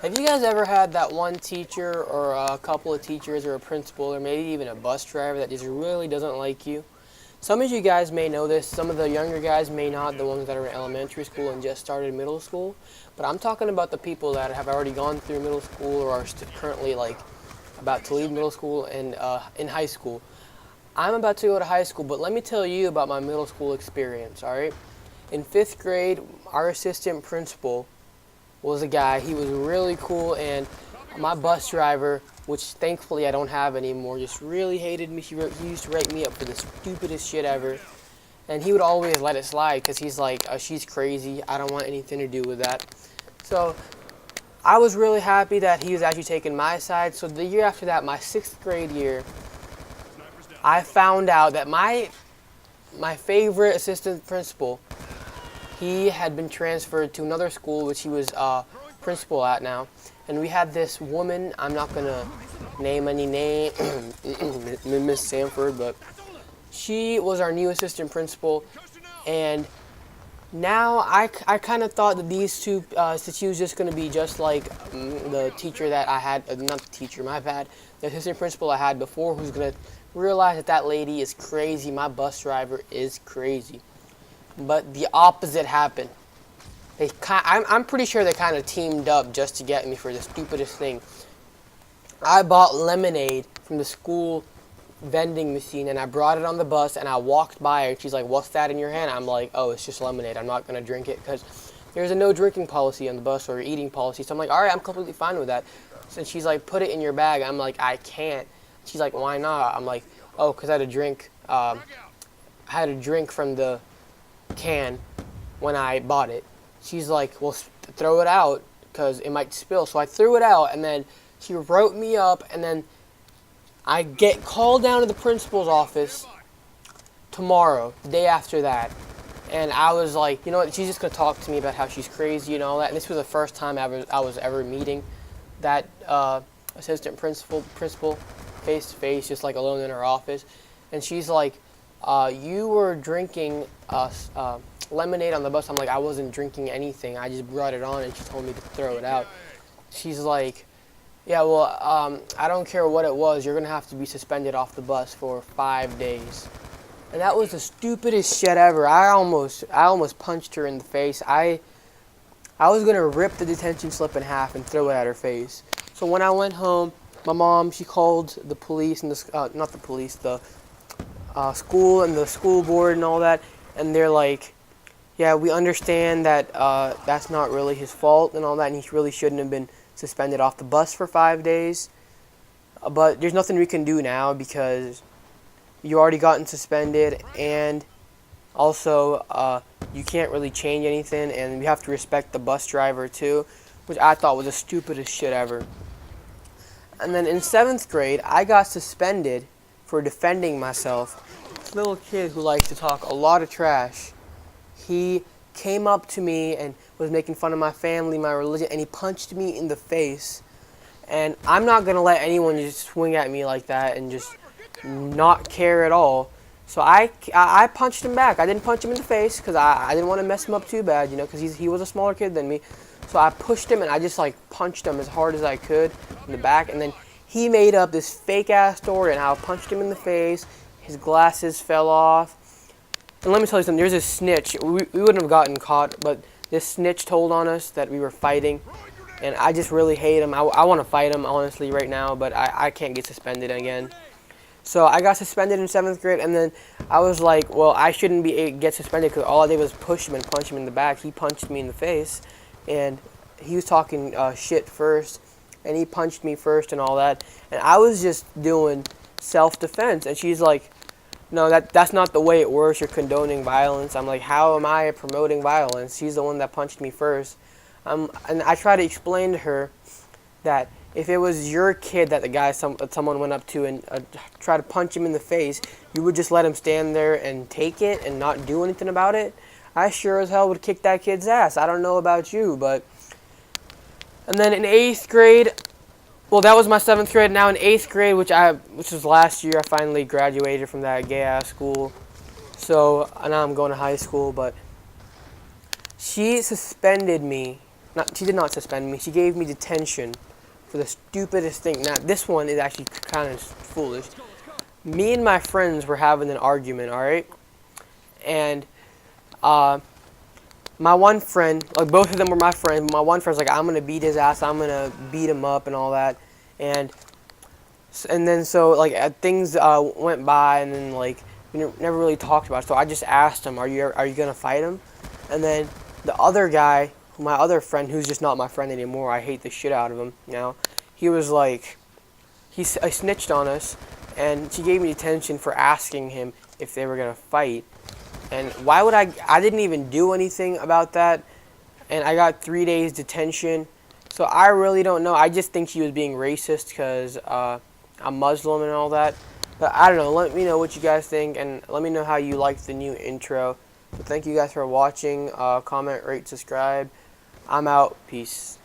Have you guys ever had that one teacher or a couple of teachers or a principal or maybe even a bus driver that just really doesn't like you? Some of you guys may know this, some of the younger guys may not, the ones that are in elementary school and just started middle school. But I'm talking about the people that have already gone through middle school or are currently like about to leave middle school and in high school. I'm about to go to high school, but let me tell you about my middle school experience, alright? In 5th grade, our assistant principal was a guy. He was really cool, and my bus driver, which thankfully I don't have anymore, just really hated me. He used to write me up for the stupidest shit ever, and he would always let it slide because he's like, she's crazy, I don't want anything to do with that. So I was really happy that he was actually taking my side. So the year after that, my 6th grade year, I found out that my favorite assistant principal, he had been transferred to another school, which he was principal at now. And we had this woman, I'm not going to name any name, Miss Sanford, but she was our new assistant principal. And now I kind of thought that these two, that she was just going to be just like the teacher that I had, not the teacher, my bad, the assistant principal I had before, who's going to realize that that lady is crazy, my bus driver is crazy. But the opposite happened. I'm pretty sure they kind of teamed up just to get me for the stupidest thing. I bought lemonade from the school vending machine and I brought it on the bus and I walked by her and she's like, "What's that in your hand?" I'm like, "Oh, it's just lemonade. I'm not going to drink it," because there's a no drinking policy on the bus or eating policy. So I'm like, "Alright, I'm completely fine with that." So she's like, "Put it in your bag." I'm like, "I can't." She's like, "Why not?" I'm like, "Oh, because I had a drink from the can when I bought it." She's like, "Well, throw it out because it might spill." So I threw it out, and then she wrote me up, and then I get called down to the principal's office tomorrow, the day after that. And I was like, you know what, she's just going to talk to me about how she's crazy and all that. And this was the first time I was ever meeting that assistant principal face to face, just like alone in her office. And she's like, "You were drinking lemonade on the bus." I'm like, "I wasn't drinking anything. I just brought it on," and she told me to throw it out. She's like, "Yeah, well, I don't care what it was. You're going to have to be suspended off the bus for 5 days." And that was the stupidest shit ever. I almost punched her in the face. I was going to rip the detention slip in half and throw it at her face. So when I went home, my mom, she called the police and not the police, the school and the school board and all that, and they're like, "Yeah, we understand that that's not really his fault and all that, and he really shouldn't have been suspended off the bus for 5 days. But there's nothing we can do now because you already gotten suspended, and also you can't really change anything, and we have to respect the bus driver too," which I thought was the stupidest shit ever. And then in 7th grade, I got suspended for defending myself. This little kid who likes to talk a lot of trash, he came up to me and was making fun of my family, my religion, and he punched me in the face. And I'm not going to let anyone just swing at me like that and just not care at all. So I punched him back. I didn't punch him in the face because I didn't want to mess him up too bad, you know, because he was a smaller kid than me. So I pushed him and I just like punched him as hard as I could in the back. And then he made up this fake ass story and how I punched him in the face. His glasses fell off. And let me tell you something, there's a snitch. We wouldn't have gotten caught, but this snitch told on us that we were fighting. And I just really hate him. I want to fight him, honestly, right now, but I can't get suspended again. So I got suspended in 7th grade, and then I was like, well, I shouldn't get suspended because all I did was push him and punch him in the back. He punched me in the face, and he was talking shit first, and he punched me first and all that. And I was just doing self-defense, and she's like, "No, that's not the way it works. You're condoning violence." I'm like, "How am I promoting violence? She's the one that punched me first." And I try to explain to her that if it was your kid that the guy someone went up to and tried to punch him in the face, you would just let him stand there and take it and not do anything about it. I sure as hell would kick that kid's ass. I don't know about you, but... And then in 8th grade, well, that was my 7th grade. Now in 8th grade, which was last year, I finally graduated from that gay-ass school. So now I'm going to high school, but She suspended me. She did not suspend me. She gave me detention for the stupidest thing. Now, this one is actually kind of foolish. Me and my friends were having an argument, alright? And, my one friend, like, both of them were my friends. My one friend's like, I'm gonna beat his ass. I'm gonna beat him up and all that. And then, so, like, things went by, and then, like, we never really talked about it. So I just asked him, are you gonna fight him? And then the other guy, my other friend, who's just not my friend anymore, I hate the shit out of him now, he was like, I snitched on us, and she gave me detention for asking him if they were gonna fight. And why would I didn't even do anything about that, and I got 3 days detention. So I really don't know. I just think she was being racist because I'm Muslim and all that. But I don't know. Let me know what you guys think, and let me know how you liked the new intro. So thank you guys for watching. Comment, rate, subscribe. I'm out. Peace.